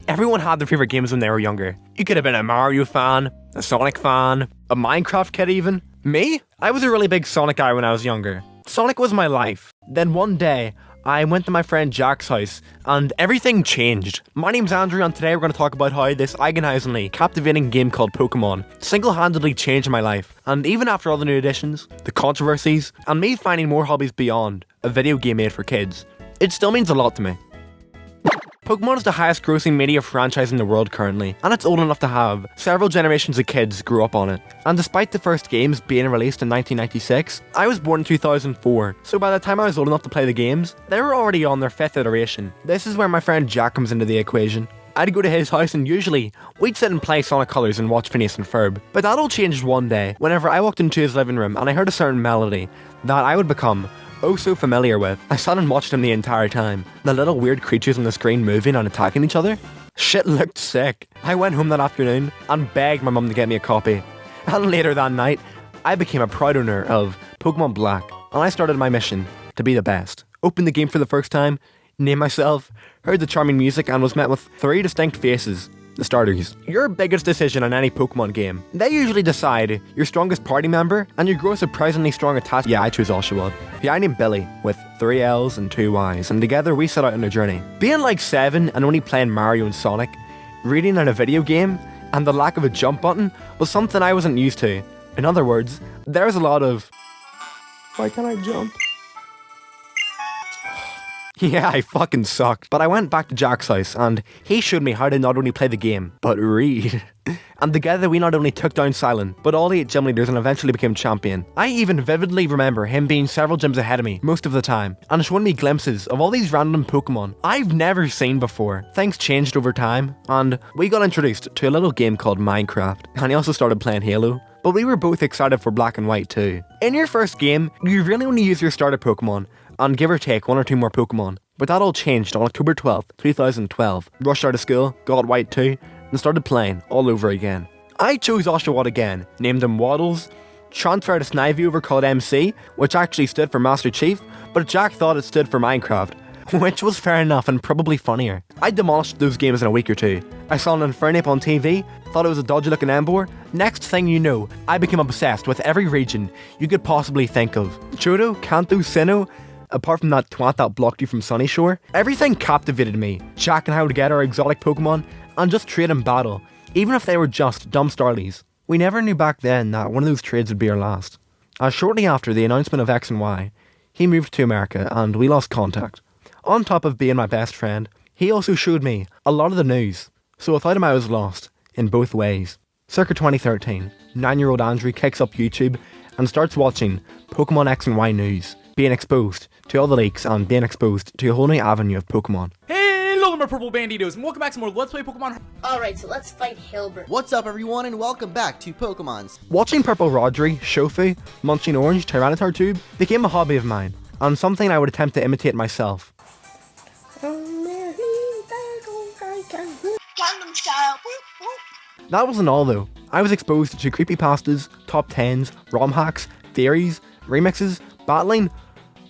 Everyone had their favourite games when they were younger. You could have been a Mario fan, a Sonic fan, a Minecraft kid even. Me? I was a really big Sonic guy when I was younger. Sonic was my life. Then one day, I went to my friend Jack's house, and everything changed. My name's Andrew, and today we're going to talk about how this agonizingly captivating game called Pokémon single-handedly changed my life. And even after all the new additions, the controversies, and me finding more hobbies beyond a video game made for kids, it still means a lot to me. Pokémon is the highest grossing media franchise in the world currently, and it's old enough to have several generations of kids grew up on it. And despite the first games being released in 1996, I was born in 2004, so by the time I was old enough to play the games, they were already on their 5th iteration. This is where my friend Jack comes into the equation. I'd go to his house and usually, we'd sit and play Sonic Colors and watch Phineas and Ferb. But that all changed one day, whenever I walked into his living room and I heard a certain melody that I would become oh so familiar with. I sat and watched him the entire time. The little weird creatures on the screen moving and attacking each other. Shit looked sick. I went home that afternoon and begged my mum to get me a copy. And later that night, I became a proud owner of Pokémon Black, and I started my mission to be the best. Opened the game for the first time, named myself, heard the charming music, and was met with 3 distinct faces. The starters. Your biggest decision in any Pokemon game. They usually decide your strongest party member and you grow a surprisingly strong attachment. Yeah, I chose Oshawott. Yeah, I named Billy with 3 L's and 2 Y's, and together we set out on a journey. Being like 7 and only playing Mario and Sonic, reading in a video game, and the lack of a jump button was something I wasn't used to. In other words, there's a lot of why can't I jump? Yeah, I fucking sucked. But I went back to Jack's house and he showed me how to not only play the game, but read. And together we not only took down Silent, but all 8 gym leaders and eventually became champion. I even vividly remember him being several gyms ahead of me most of the time, and showing me glimpses of all these random Pokemon I've never seen before. Things changed over time, and we got introduced to a little game called Minecraft, and he also started playing Halo. But we were both excited for Black and White too. In your first game, you really only use your starter Pokemon, and give or take 1 or 2 more Pokemon. But that all changed on October 12th, 2012. Rushed out of school, got White 2, and started playing all over again. I chose Oshawott again, named him Waddles, transferred a Snivy over called MC, which actually stood for Master Chief, but Jack thought it stood for Minecraft, which was fair enough and probably funnier. I demolished those games in a week or 2. I saw an Infernape on TV, thought it was a dodgy looking Emboar. Next thing you know, I became obsessed with every region you could possibly think of. Johto, Kanto, Sinnoh, apart from that twat that blocked you from Sunyshore, everything captivated me. Jack and I would get our exotic Pokemon and just trade in battle, even if they were just dumb Starlies. We never knew back then that one of those trades would be our last. As shortly after the announcement of X and Y, he moved to America and we lost contact. On top of being my best friend, he also showed me a lot of the news, so without him I was lost, in both ways. Circa 2013, 9-year-old Andrew kicks up YouTube and starts watching Pokemon X and Y news, being exposed to all the leaks and being exposed to a whole new avenue of Pokemon. Hello my purple banditos and welcome back to more Let's Play Pokemon. Alright, so let's fight Hilbert. What's up everyone and welcome back to Pokemons. Watching Purple Rodri, Shofu, munching orange, Tyranitar tube became a hobby of mine, and something I would attempt to imitate myself. That wasn't all though. I was exposed to creepypastas, top 10s, ROM hacks, theories, remixes, battling.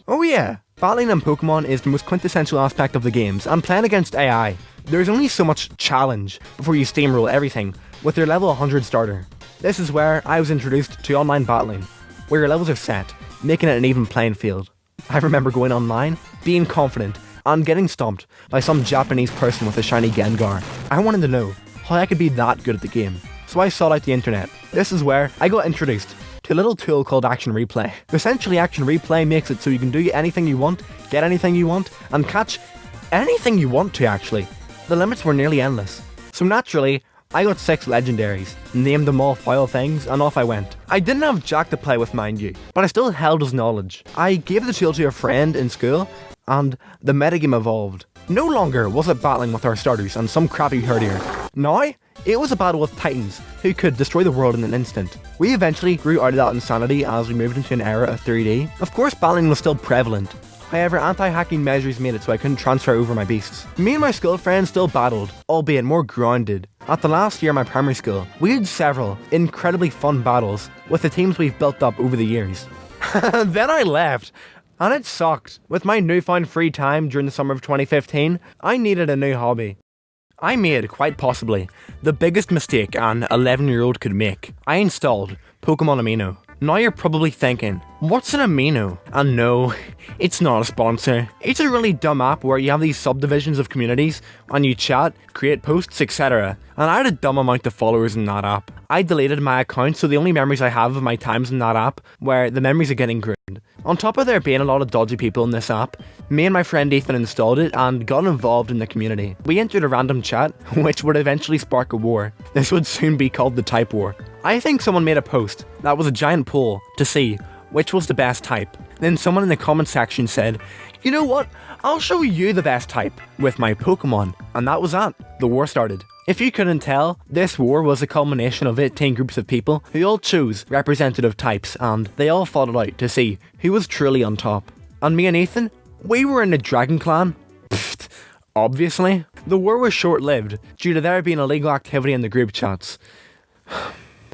Oh yeah, battling in Pokemon is the most quintessential aspect of the games, and playing against AI. There's only so much challenge before you steamroll everything with your level 100 starter. This is where I was introduced to online battling, where your levels are set, making it an even playing field. I remember going online, being confident, and getting stomped by some Japanese person with a shiny Gengar. I wanted to know how I could be that good at the game, so I sought out the internet. This is where I got introduced to a little tool called Action Replay. Essentially, Action Replay makes it so you can do anything you want, get anything you want, and catch anything you want to actually. The limits were nearly endless. So naturally, I got 6 legendaries, named them all foul things, and off I went. I didn't have Jack to play with, mind you, but I still held his knowledge. I gave the tool to a friend in school, and the metagame evolved. No longer was it battling with our starters and some crappy herdier. Now, it was a battle with titans who could destroy the world in an instant. We eventually grew out of that insanity as we moved into an era of 3D. Of course, battling was still prevalent. However, anti-hacking measures made it so I couldn't transfer over my beasts. Me and my school friends still battled, albeit more grounded. At the last year of my primary school, we had several incredibly fun battles with the teams we've built up over the years. Then I left, and it sucked. With my newfound free time during the summer of 2015, I needed a new hobby. I made, quite possibly, the biggest mistake an 11-year-old could make. I installed Pokemon Amino. Now you're probably thinking, what's an amino? And no, it's not a sponsor. It's a really dumb app where you have these subdivisions of communities and you chat, create posts, etc. And I had a dumb amount of followers in that app. I deleted my account, so the only memories I have of my times in that app were the memories of getting groomed. On top of there being a lot of dodgy people in this app, me and my friend Ethan installed it and got involved in the community. We entered a random chat, which would eventually spark a war. This would soon be called the Type War. I think someone made a post that was a giant poll to see which was the best type. Then someone in the comment section said, you know what, I'll show you the best type with my Pokemon. And that was that. The war started. If you couldn't tell, this war was a culmination of 18 groups of people who all chose representative types and they all fought it out to see who was truly on top. And me and Ethan, we were in the Dragon Clan. Pfft, obviously. The war was short-lived due to there being illegal activity in the group chats.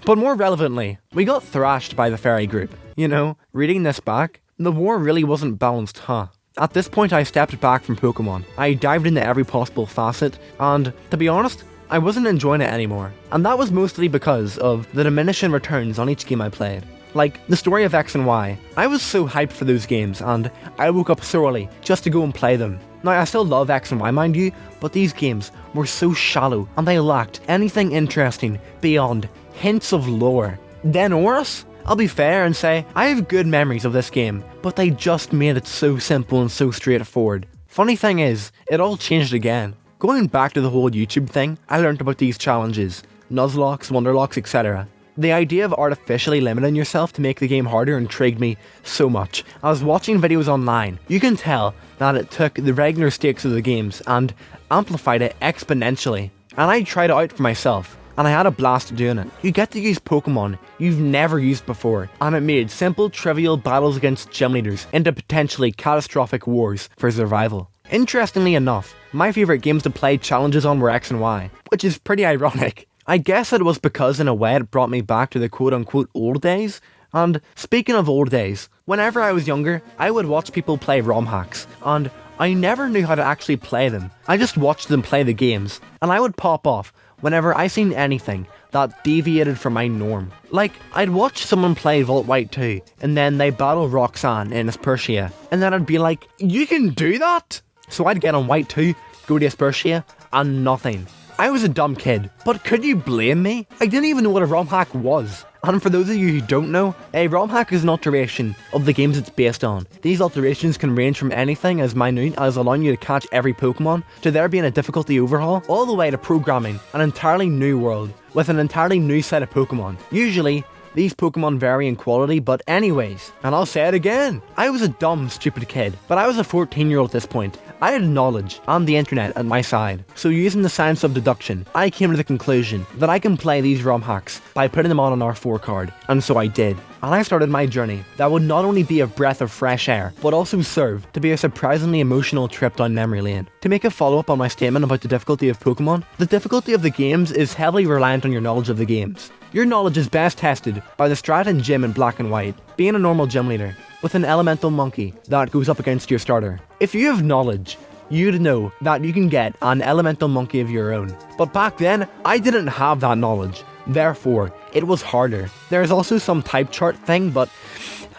But more relevantly, we got thrashed by the fairy group. You know, reading this back, the war really wasn't balanced, huh? At this point I stepped back from Pokemon. I dived into every possible facet, and to be honest, I wasn't enjoying it anymore. And that was mostly because of the diminishing returns on each game I played. Like, the story of X and Y. I was so hyped for those games, and I woke up so early just to go and play them. Now, I still love X and Y, mind you, but these games were so shallow, and they lacked anything interesting beyond hints of lore. Then Oris? I'll be fair and say, I have good memories of this game, but they just made it so simple and so straightforward. Funny thing is, it all changed again. Going back to the whole YouTube thing, I learned about these challenges, Nuzlocks, Wonderlocks, etc. The idea of artificially limiting yourself to make the game harder intrigued me so much. I was watching videos online. You can tell that it took the regular stakes of the games and amplified it exponentially. And I tried it out for myself, and I had a blast doing it. You get to use Pokemon you've never used before, and it made simple, trivial battles against gym leaders into potentially catastrophic wars for survival. Interestingly enough, my favourite games to play challenges on were X and Y, which is pretty ironic. I guess it was because in a way it brought me back to the quote-unquote old days. And speaking of old days, whenever I was younger, I would watch people play ROM hacks, and I never knew how to actually play them. I just watched them play the games, and I would pop off whenever I seen anything that deviated from my norm. Like, I'd watch someone play Volt White 2, and then they battle Roxanne in Aspertia, and then I'd be like, you can do that? So I'd get on White 2, go to Aspertia, and nothing. I was a dumb kid, but could you blame me? I didn't even know what a ROM hack was. And for those of you who don't know, a ROM hack is an alteration of the games it's based on. These alterations can range from anything as minute as allowing you to catch every Pokemon, to there being a difficulty overhaul, all the way to programming an entirely new world, with an entirely new set of Pokemon. Usually, these Pokemon vary in quality, but anyways, and I'll say it again, I was a dumb, stupid kid, but I was a 14-year-old at this point. I had knowledge and the internet at my side, so using the science of deduction, I came to the conclusion that I can play these ROM hacks by putting them on an R4 card, and so I did. And I started my journey that would not only be a breath of fresh air, but also serve to be a surprisingly emotional trip down memory lane. To make a follow-up on my statement about the difficulty of Pokemon, the difficulty of the games is heavily reliant on your knowledge of the games. Your knowledge is best tested by the strat and gym in Black and White, being a normal gym leader, with an elemental monkey that goes up against your starter. If you have knowledge, you'd know that you can get an elemental monkey of your own. But back then, I didn't have that knowledge. Therefore, it was harder. There is also some type chart thing, but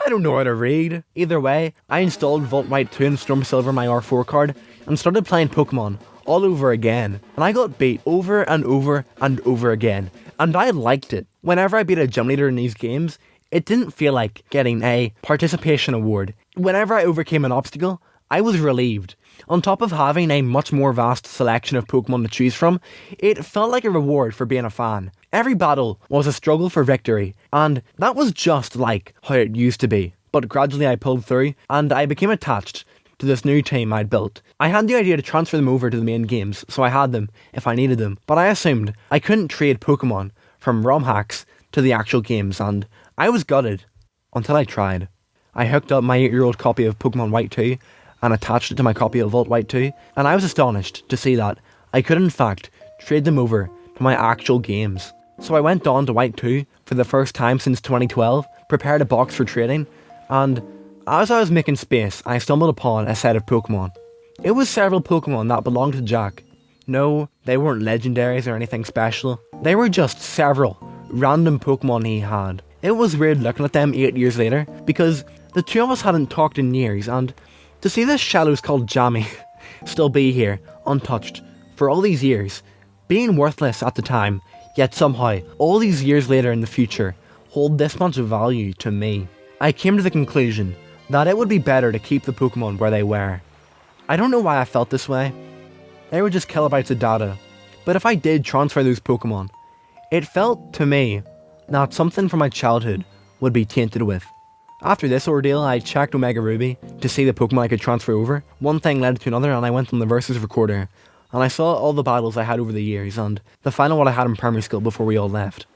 I don't know how to read. Either way, I installed Volt White 2 and Storm Silver my R4 card, and started playing Pokemon all over again. And I got beat over and over and over again. And I liked it. Whenever I beat a gym leader in these games, it didn't feel like getting a participation award. Whenever I overcame an obstacle, I was relieved. On top of having a much more vast selection of Pokemon to choose from, it felt like a reward for being a fan. Every battle was a struggle for victory, and that was just like how it used to be. But gradually I pulled through, and I became attached to this new team I'd built. I had the idea to transfer them over to the main games, so I had them if I needed them, but I assumed I couldn't trade Pokemon from ROM hacks to the actual games, and I was gutted. Until I tried. I hooked up my 8-year-old copy of Pokemon White 2 and attached it to my copy of Volt White 2, and I was astonished to see that I could in fact trade them over to my actual games. So I went on to White 2 for the first time since 2012, prepared a box for trading, and as I was making space, I stumbled upon a set of Pokemon. It was several Pokemon that belonged to Jack. No, They weren't legendaries or anything special. They were just several random Pokemon he had. It was weird looking at them 8 years later, because the two of us hadn't talked in years, and to see this Shadow's called Jammy still be here, untouched, for all these years, being worthless at the time, yet somehow, all these years later in the future, hold this much value to me. I came to the conclusion that it would be better to keep the Pokemon where they were. I don't know why I felt this way. They were just kilobytes of data, but if I did transfer those Pokemon, it felt to me that something from my childhood would be tainted with. After this ordeal, I checked Omega Ruby to see the Pokemon I could transfer over. One thing led to another, and I went on the Versus Recorder, and I saw all the battles I had over the years, and the final one I had in primary school before we all left.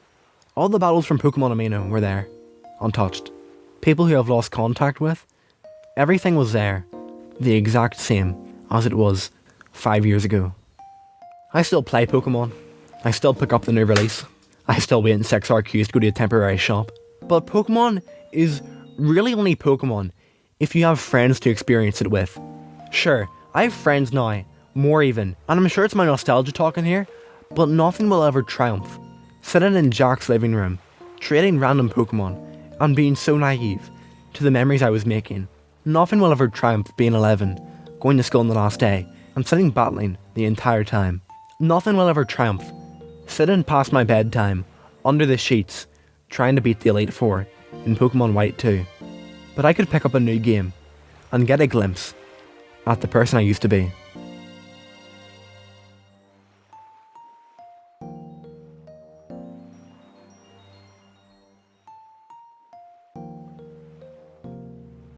All the battles from Pokemon Amino were there, untouched. People who I've lost contact with, everything was there, the exact same as it was 5 years ago. I still play Pokemon. I still pick up the new release. I still wait in 6-hour queues to go to a temporary shop. But Pokemon is really only Pokemon if you have friends to experience it with. Sure, I have friends now, more even, and I'm sure it's my nostalgia talking here, but nothing will ever triumph. Sitting in Jack's living room, trading random Pokemon, and being so naive to the memories I was making. Nothing will ever triumph being 11, going to school on the last day, and sitting battling the entire time. Nothing will ever triumph sitting past my bedtime, under the sheets, trying to beat the Elite Four in Pokemon White 2. But I could pick up a new game and get a glimpse at the person I used to be.